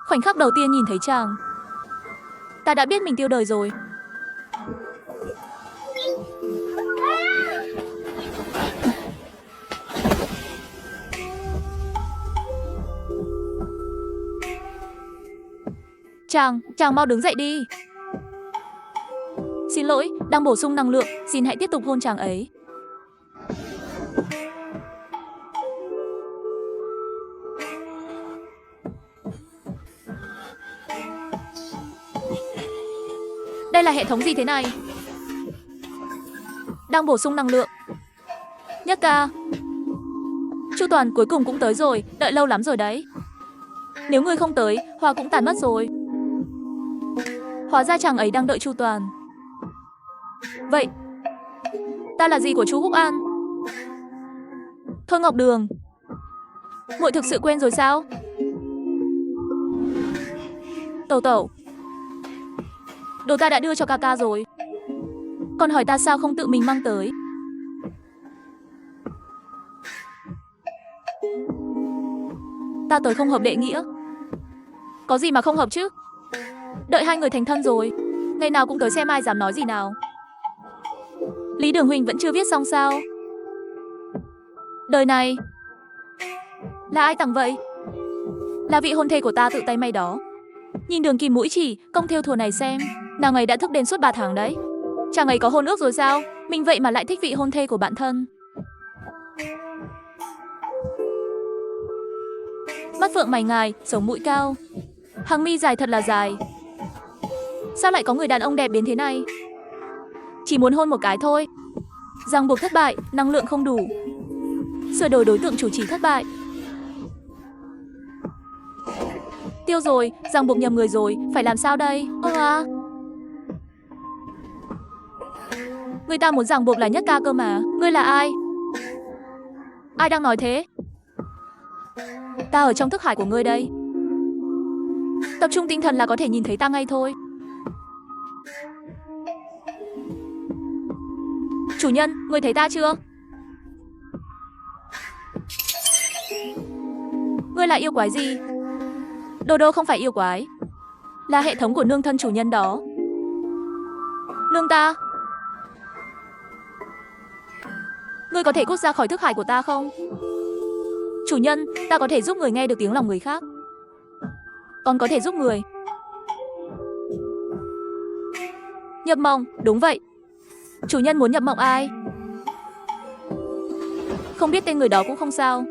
Khoảnh khắc đầu tiên nhìn thấy chàng, ta đã biết mình tiêu đời rồi. Chàng mau đứng dậy đi. Xin lỗi, đang bổ sung năng lượng, xin hãy tiếp tục hôn chàng ấy. Đây là hệ thống gì thế này? Đang bổ sung năng lượng. Nhất ca, Chu Toàn cuối cùng cũng tới rồi, đợi lâu lắm rồi đấy. Nếu ngươi không tới, hoa cũng tàn mất rồi. Hóa ra chàng ấy đang đợi Chu Toàn. Vậy, ta là gì của chú Húc An? Thôi Ngọc Đường, muội thực sự quên rồi sao? Tẩu tẩu, đồ ta đã đưa cho ca ca rồi. Còn hỏi ta sao không tự mình mang tới? Ta tới không hợp lễ nghĩa. Có gì mà không hợp chứ? Đợi hai người thành thân rồi, ngày nào cũng tới xem ai dám nói gì nào. Lý Đường huynh vẫn chưa viết xong sao? Đời này là ai tặng vậy? Là vị hôn thê của ta tự tay may đó. Nhìn đường kim mũi chỉ, công thêu thùa này xem, nàng ấy đã thức đến suốt 3 tháng đấy. Chàng ấy có hôn ước rồi sao? Mình vậy mà lại thích vị hôn thê của bạn thân. Mắt phượng mày ngài, sống mũi cao, hàng mi dài thật là dài. Sao lại có người đàn ông đẹp đến thế này? Chỉ muốn hôn một cái thôi. Ràng buộc thất bại, năng lượng không đủ. Sửa đổi đối tượng chủ trì thất bại. Tiêu rồi, ràng buộc nhầm người rồi, phải làm sao đây? Người ta muốn ràng buộc là Nhất ca cơ mà. Ngươi là ai? Ai đang nói thế? Ta ở trong thức hải của ngươi đây. Tập trung tinh thần là có thể nhìn thấy ta ngay thôi. Chủ nhân, ngươi thấy ta chưa? Ngươi là yêu quái gì? Đô đô không phải yêu quái, là hệ thống của nương thân chủ nhân đó. Nương ta? Ngươi có thể cút ra khỏi thức hải của ta không? Chủ nhân, ta có thể giúp người nghe được tiếng lòng người khác. Còn có thể giúp người nhập mộng, đúng vậy. Chủ nhân muốn nhập mộng ai? Không biết tên người đó cũng không sao.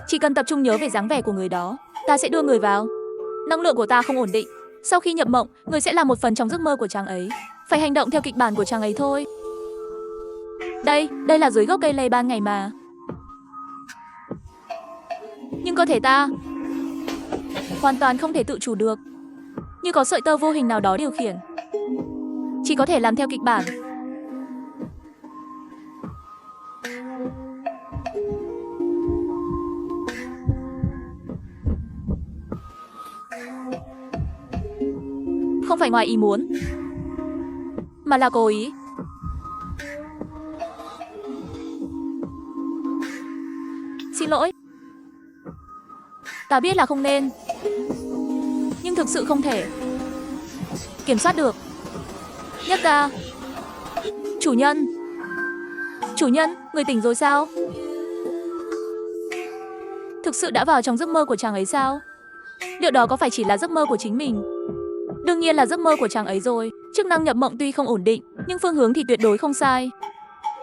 Chỉ cần tập trung nhớ về dáng vẻ của người đó, ta sẽ đưa người vào. Năng lượng của ta không ổn định. Sau khi nhập mộng, người sẽ là một phần trong giấc mơ của chàng ấy. Phải hành động theo kịch bản của chàng ấy thôi. Đây là dưới gốc cây lê ban ngày mà. Nhưng cơ thể ta hoàn toàn không thể tự chủ được, như có sợi tơ vô hình nào đó điều khiển. Chỉ có thể làm theo kịch bản. Không phải ngoài ý muốn, mà là cố ý. Xin lỗi. Ta biết là không nên, nhưng thực sự không thể kiểm soát được. Nhất ca. Chủ nhân. Chủ nhân, người tỉnh rồi sao? Thực sự đã vào trong giấc mơ của chàng ấy sao? Liệu đó có phải chỉ là giấc mơ của chính mình? Đương nhiên là giấc mơ của chàng ấy rồi. Chức năng nhập mộng tuy không ổn định, nhưng phương hướng thì tuyệt đối không sai.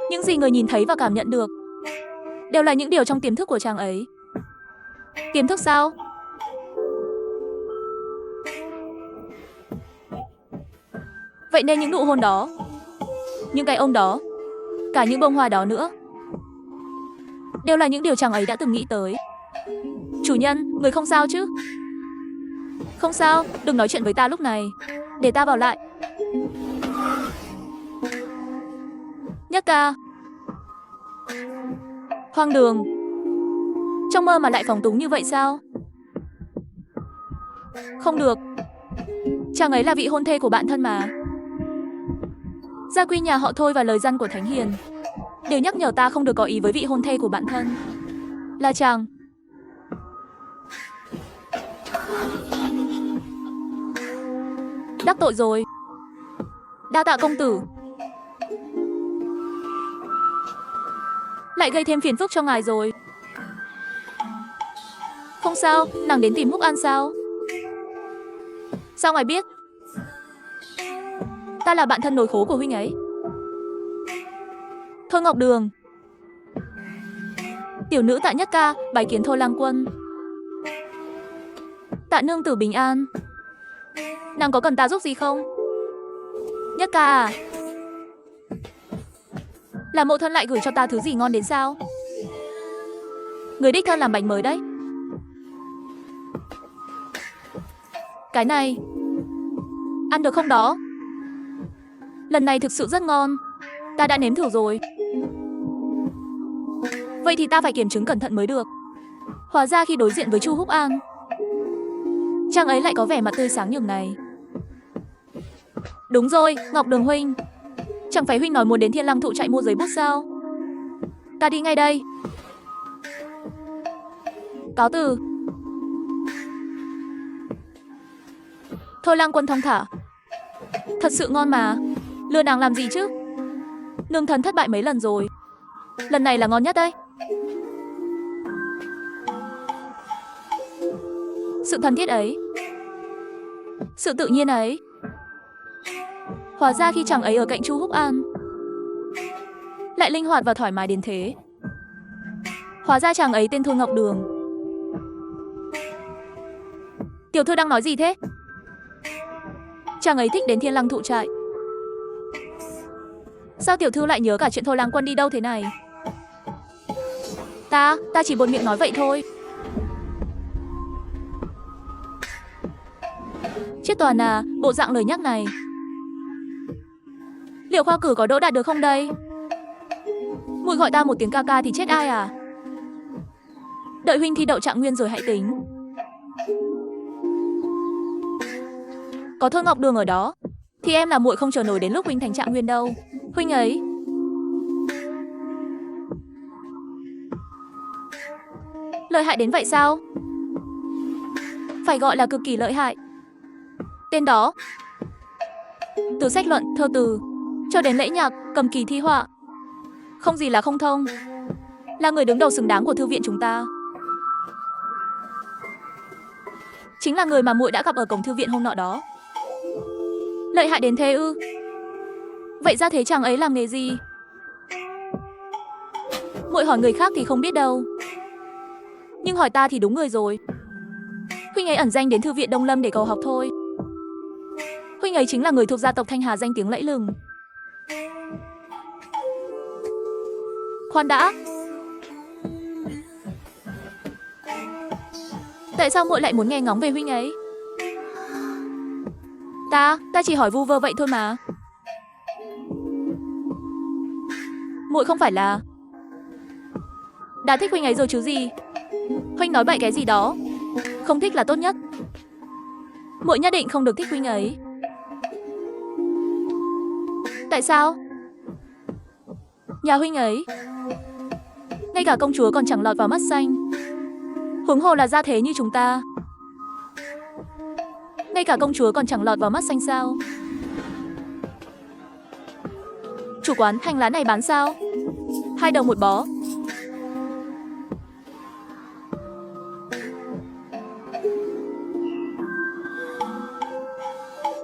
Những gì người nhìn thấy và cảm nhận được đều là những điều trong tiềm thức của chàng ấy. Tiềm thức sao? Vậy nên những nụ hôn đó, những cái ôm đó, cả những bông hoa đó nữa, đều là những điều chàng ấy đã từng nghĩ tới. Chủ nhân, người không sao chứ? Không sao, đừng nói chuyện với ta lúc này. Để ta vào lại. Nhất ca. Hoang đường. Trong mơ mà lại phóng túng như vậy sao? Không được. Chàng ấy là vị hôn thê của bạn thân mà. Gia quy nhà họ Thôi và lời răn của Thánh Hiền đều nhắc nhở ta không được có ý với vị hôn thê của bạn thân. Là chàng. Đắc tội rồi. Đa tạ công tử. Lại gây thêm phiền phức cho ngài rồi. Không sao, nàng đến tìm Húc An sao? Sao ngài biết? Ta là bạn thân nối khố của huynh ấy. Thôi Ngọc Đường. Tiểu nữ Tạ Nhất Ca bái kiến Thôi Lang Quân. Tạ nương tử bình an. Nàng có cần ta giúp gì không? Nhất Ca à? Là mộ thân lại gửi cho ta thứ gì ngon đến sao? Người đích thân làm bánh mới đấy. Cái này ăn được không đó? Lần này thực sự rất ngon. Ta đã nếm thử rồi. Vậy thì ta phải kiểm chứng cẩn thận mới được. Hóa ra khi đối diện với Chu Húc An, chàng ấy lại có vẻ mặt tươi sáng nhường này. Đúng rồi, Ngọc Đường huynh. Chẳng phải huynh nói muốn đến Thiên Lăng Thụ trại mua giấy bút sao? Ta đi ngay đây. Cáo từ. Thôi Lang Quân thong thả. Thật sự ngon mà. Lừa nàng làm gì chứ? Nương thần thất bại mấy lần rồi. Lần này là ngon nhất đấy. Sự thân thiết ấy, sự tự nhiên ấy. Hóa ra khi chàng ấy ở cạnh Chu Húc An lại linh hoạt và thoải mái đến thế. Hóa ra chàng ấy tên Thôi Ngọc Đường. Tiểu thư đang nói gì thế? Chàng ấy thích đến Thiên Lăng Thụ trại. Sao tiểu thư lại nhớ cả chuyện Thôi Lang Quân đi đâu thế này? Ta chỉ buột miệng nói vậy thôi. Chết toàn à, bộ dạng lời nhắc này. Liệu khoa cử có đỗ đạt được không đây? Muội gọi ta một tiếng ca ca thì chết ai à? Đợi huynh thi đậu trạng nguyên rồi hãy tính. Có Thôi Ngọc Đường ở đó thì em là muội không chờ nổi đến lúc huynh thành trạng nguyên đâu. Huynh ấy lợi hại đến vậy sao? Phải gọi là cực kỳ lợi hại. Tên đó, từ sách luận, thơ từ cho đến lễ nhạc, cầm kỳ thi họa, không gì là không thông. Là người đứng đầu xứng đáng của thư viện chúng ta. Chính là người mà muội đã gặp ở cổng thư viện hôm nọ đó. Lợi hại đến thế ư? Vậy ra thế chàng ấy làm nghề gì? Muội hỏi người khác thì không biết đâu, nhưng hỏi ta thì đúng người rồi. Huynh ấy ẩn danh đến thư viện Đông Lâm để cầu học thôi. Huynh ấy chính là người thuộc gia tộc Thanh Hà danh tiếng lẫy lừng. Khoan đã. Tại sao muội lại muốn nghe ngóng về huynh ấy? Ta chỉ hỏi vu vơ vậy thôi mà. Muội không phải là đã thích huynh ấy rồi chứ gì? Huynh nói bậy cái gì đó. Không thích là tốt nhất. Muội nhất định không được thích huynh ấy. Tại sao? Nhà huynh ấy, ngay cả công chúa còn chẳng lọt vào mắt xanh, huống hồ là gia thế như chúng ta. Ngay cả công chúa còn chẳng lọt vào mắt xanh sao? Chủ quán, hành lá này bán sao? 2 đồng một bó.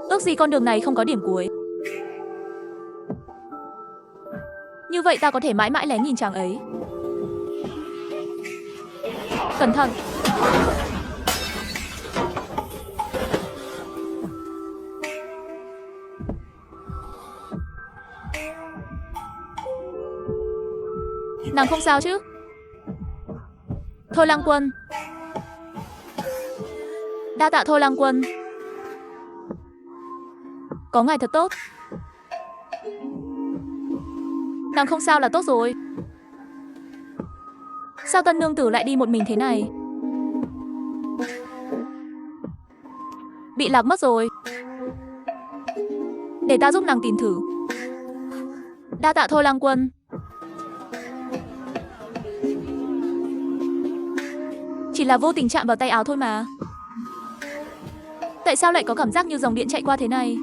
Ước gì con đường này không có điểm cuối. Như vậy ta có thể mãi mãi lén nhìn chàng ấy. Cẩn thận. Nàng không sao chứ? Thôi Lang Quân. Đa tạ Thôi Lang Quân. Có ngài thật tốt. Nàng không sao là tốt rồi. Sao tân nương tử lại đi một mình thế này? Bị lạc mất rồi. Để ta giúp nàng tìm thử. Đa tạ Thôi Lang Quân. Chỉ là vô tình chạm vào tay áo thôi mà. Tại sao lại có cảm giác như dòng điện chạy qua thế này?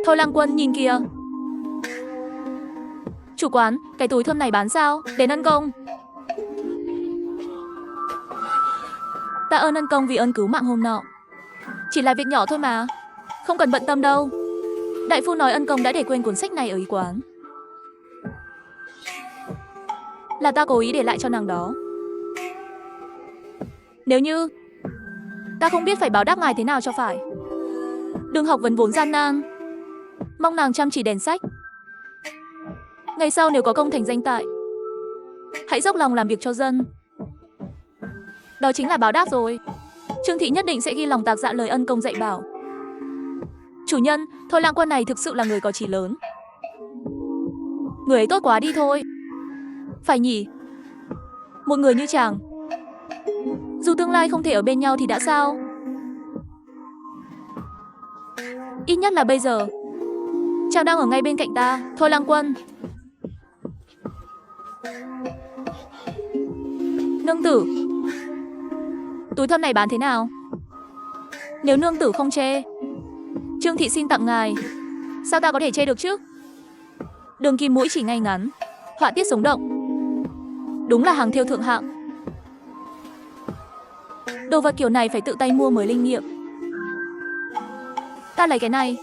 Thôi Lăng Quân nhìn kìa. Chủ quán, cái túi thơm này bán sao? Đến ân công. Tạ ơn ân công vì ơn cứu mạng hôm nọ. Chỉ là việc nhỏ thôi mà, không cần bận tâm đâu. Đại phu nói ân công đã để quên cuốn sách này ở y quán. Là ta cố ý để lại cho nàng đó. Nếu như ta không biết phải báo đáp ngài thế nào cho phải. Đường học vấn vốn gian nan, mong nàng chăm chỉ đèn sách. Ngày sau nếu có công thành danh tại, hãy dốc lòng làm việc cho dân. Đó chính là báo đáp rồi. Trương thị nhất định sẽ ghi lòng tạc dạ lời ân công dạy bảo. Chủ nhân, Thôi Lăng Quân này thực sự là người có chí lớn. Người ấy tốt quá đi thôi. Phải nhỉ? Một người như chàng, dù tương lai không thể ở bên nhau thì đã sao? Ít nhất là bây giờ chàng đang ở ngay bên cạnh ta, Thôi Lăng Quân. Nương tử, túi thơm này bán thế nào? Nếu nương tử không chê, Trương thị xin tặng ngài. Sao ta có thể chê được chứ? Đường kim mũi chỉ ngay ngắn, họa tiết sống động. Đúng là hàng thêu thượng hạng. Đồ vật kiểu này phải tự tay mua mới linh nghiệm. Ta lấy cái này.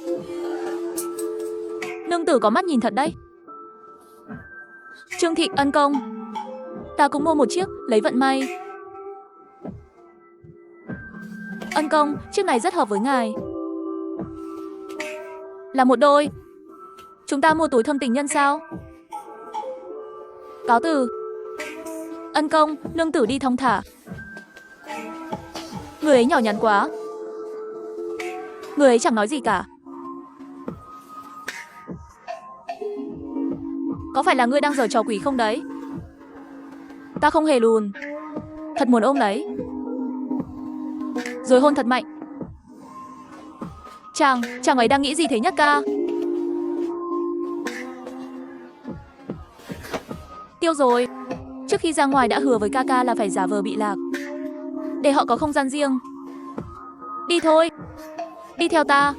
Nương tử có mắt nhìn thật đấy. Trương thị, ân công. Ta cũng mua một chiếc, lấy vận may. Ân công, chiếc này rất hợp với ngài. Là một đôi. Chúng ta mua túi thơm tình nhân sao? Cáo từ. Ân công, nương tử đi thong thả. Người ấy nhỏ nhắn quá. Người ấy chẳng nói gì cả. Có phải là ngươi đang giở trò quỷ không đấy? Ta không hề lùn. Thật muốn ôm lấy, rồi hôn thật mạnh. Chàng ấy đang nghĩ gì thế Nhất ca? Tiêu rồi. Trước khi ra ngoài đã hứa với ca ca là phải giả vờ bị lạc, để họ có không gian riêng. Đi thôi, đi theo ta.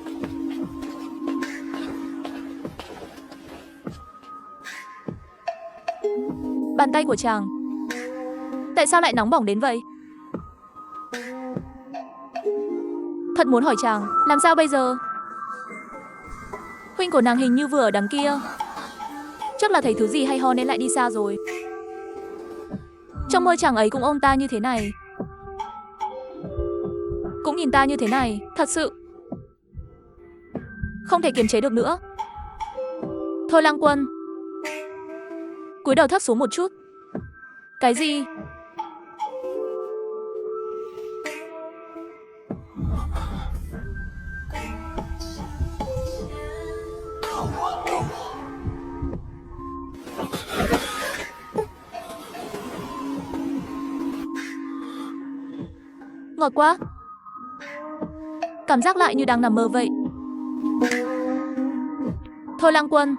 Bàn tay của chàng tại sao lại nóng bỏng đến vậy? Thật muốn hỏi chàng, làm sao bây giờ? Huynh của nàng hình như vừa ở đằng kia. Chắc là thấy thứ gì hay ho nên lại đi xa rồi. Trong mơ chàng ấy cũng ôm ta như thế này, cũng nhìn ta như thế này. Thật sự không thể kiềm chế được nữa. Thôi Lăng Quân, cúi đầu thấp xuống một chút. Cái gì? Ngọt quá. Cảm giác lại như đang nằm mơ vậy. Thôi Lăng Quân,